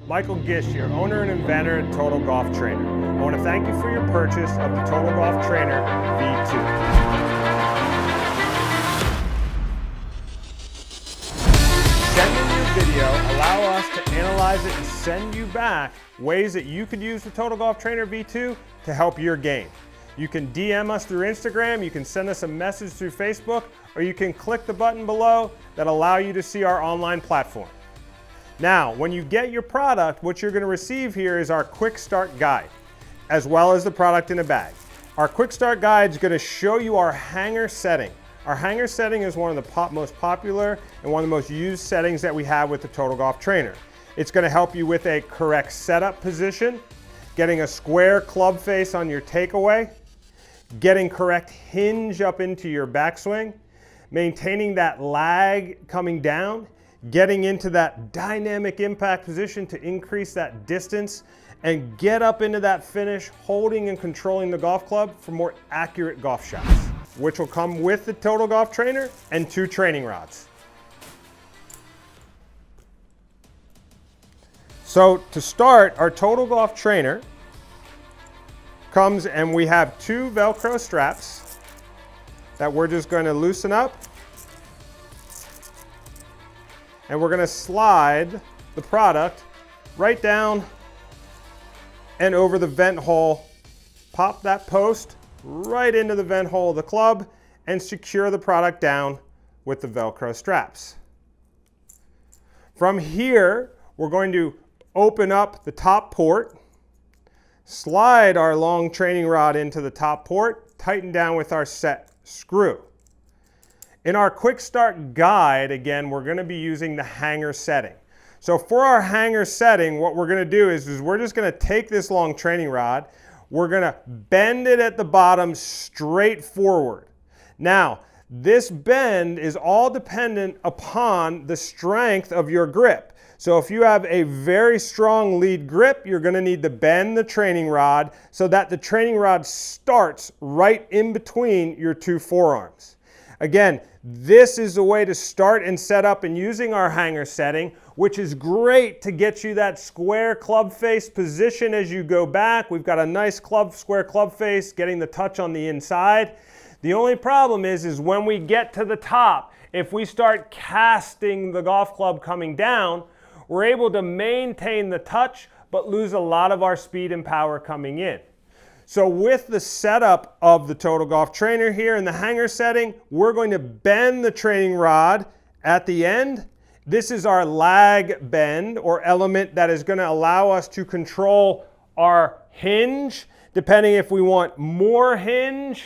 Michael Gish here, owner and inventor at Total Golf Trainer. I want to thank you for your purchase of the Total Golf Trainer V2. Sending your video allow us to analyze it and send you back ways that you could use the Total Golf Trainer V2 to help your game. You can DM us through Instagram, you can send us a message through Facebook, or you can click the button below that allow you to see our online platform. Now, when you get your product, what you're going to receive here is our quick start guide, as well as the product in a bag. Our quick start guide is going to show you our hanger setting. Our hanger setting is one of the most popular and one of the most used settings that we have with the Total Golf Trainer. It's going to help you with a correct setup position, getting a square club face on your takeaway, getting correct hinge up into your backswing, maintaining that lag coming down, getting into that dynamic impact position to increase that distance, and get up into that finish, holding and controlling the golf club for more accurate golf shots, which will come with the Total Golf Trainer and 2 training rods. So to start, our Total Golf Trainer comes and we have 2 Velcro straps that we're just going to loosen up. And we're going to slide the product right down and over the vent hole. Pop that post right into the vent hole of the club and secure the product down with the Velcro straps. From here, we're going to open up the top port, slide our long training rod into the top port, tighten down with our set screw. In our quick start guide, again, we're going to be using the hanger setting. So for our hanger setting, what we're going to do is we're just going to take this long training rod, we're going to bend it at the bottom straight forward. Now, this bend is all dependent upon the strength of your grip. So if you have a very strong lead grip, you're going to need to bend the training rod so that the training rod starts right in between your 2 forearms. Again, this is the way to start and set up and using our hanger setting, which is great to get you that square club face position as you go back. We've got a nice square club face, getting the touch on the inside. The only problem is when we get to the top, if we start casting the golf club coming down, we're able to maintain the touch, but lose a lot of our speed and power coming in. So with the setup of the Total Golf Trainer here in the hanger setting, we're going to bend the training rod at the end. This is our lag bend or element that is going to allow us to control our hinge, depending if we want more hinge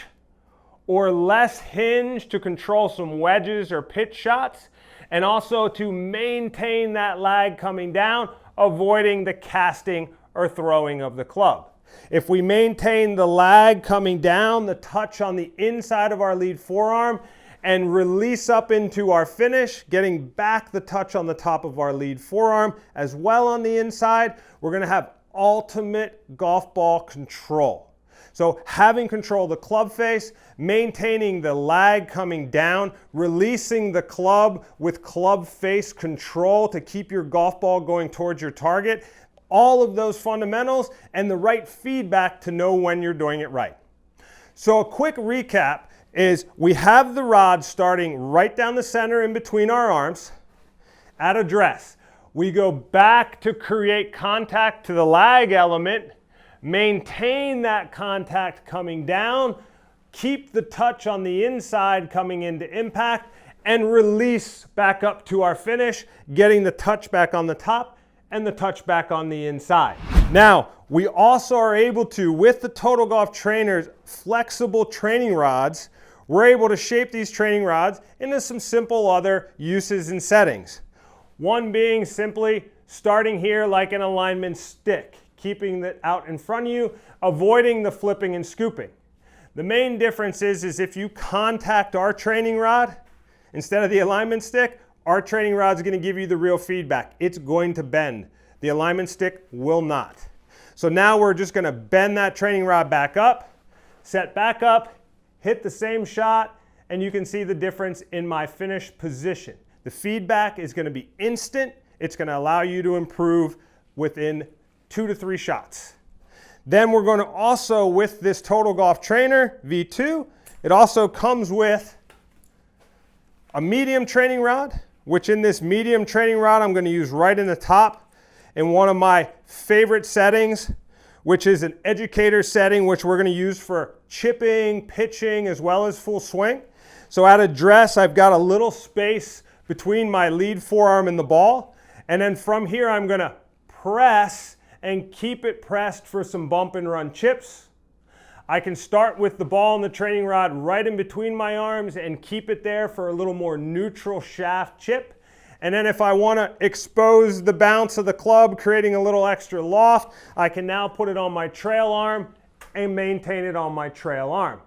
or less hinge to control some wedges or pitch shots, and also to maintain that lag coming down, avoiding the casting or throwing of the club. If we maintain the lag coming down, the touch on the inside of our lead forearm, and release up into our finish, getting back the touch on the top of our lead forearm, as well on the inside, we're going to have ultimate golf ball control. So having control of the club face, maintaining the lag coming down, releasing the club with club face control to keep your golf ball going towards your target, all of those fundamentals and the right feedback to know when you're doing it right. So a quick recap is we have the rod starting right down the center in between our arms at address. We go back to create contact to the lag element, maintain that contact coming down, keep the touch on the inside coming into impact, and release back up to our finish, getting the touch back on the top and the touch back on the inside. Now, we also are able to, with the Total Golf Trainer's flexible training rods, we're able to shape these training rods into some simple other uses and settings. One being simply starting here like an alignment stick, keeping it out in front of you, avoiding the flipping and scooping. The main difference is if you contact our training rod instead of the alignment stick, our training rod is going to give you the real feedback. It's going to bend. The alignment stick will not. So now we're just going to bend that training rod back up, set back up, hit the same shot, and you can see the difference in my finish position. The feedback is going to be instant. It's going to allow you to improve within 2 to 3 shots. Then we're going to also, with this Total Golf Trainer V2, it also comes with a medium training rod, which in this medium training rod I'm going to use right in the top in one of my favorite settings, which is an educator setting, which we're going to use for chipping, pitching, as well as full swing. So at address, I've got a little space between my lead forearm and the ball. And then from here, I'm going to press and keep it pressed for some bump and run chips. I can start with the ball and the training rod right in between my arms and keep it there for a little more neutral shaft chip. And then if I want to expose the bounce of the club, creating a little extra loft, I can now put it on my trail arm and maintain it on my trail arm.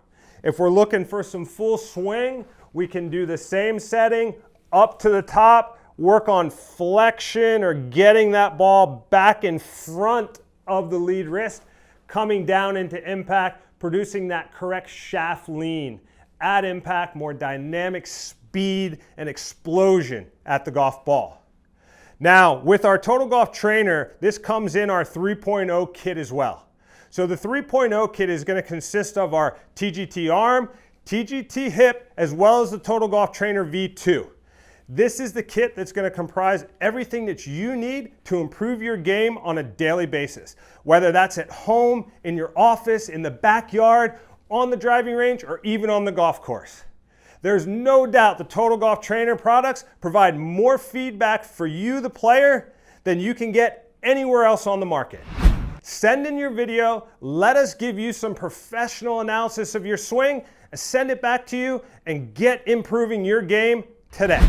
If we're looking for some full swing, we can do the same setting up to the top, work on flexion or getting that ball back in front of the lead wrist, coming down into impact, producing that correct shaft lean. At impact, more dynamic speed and explosion at the golf ball. Now, with our Total Golf Trainer, this comes in our 3.0 kit as well. So the 3.0 kit is going to consist of our TGT arm, TGT hip, as well as the Total Golf Trainer V2. This is the kit that's going to comprise everything that you need to improve your game on a daily basis, whether that's at home, in your office, in the backyard, on the driving range, or even on the golf course. There's no doubt the Total Golf Trainer products provide more feedback for you, the player, than you can get anywhere else on the market. Send in your video, let us give you some professional analysis of your swing, and send it back to you and get improving your game today.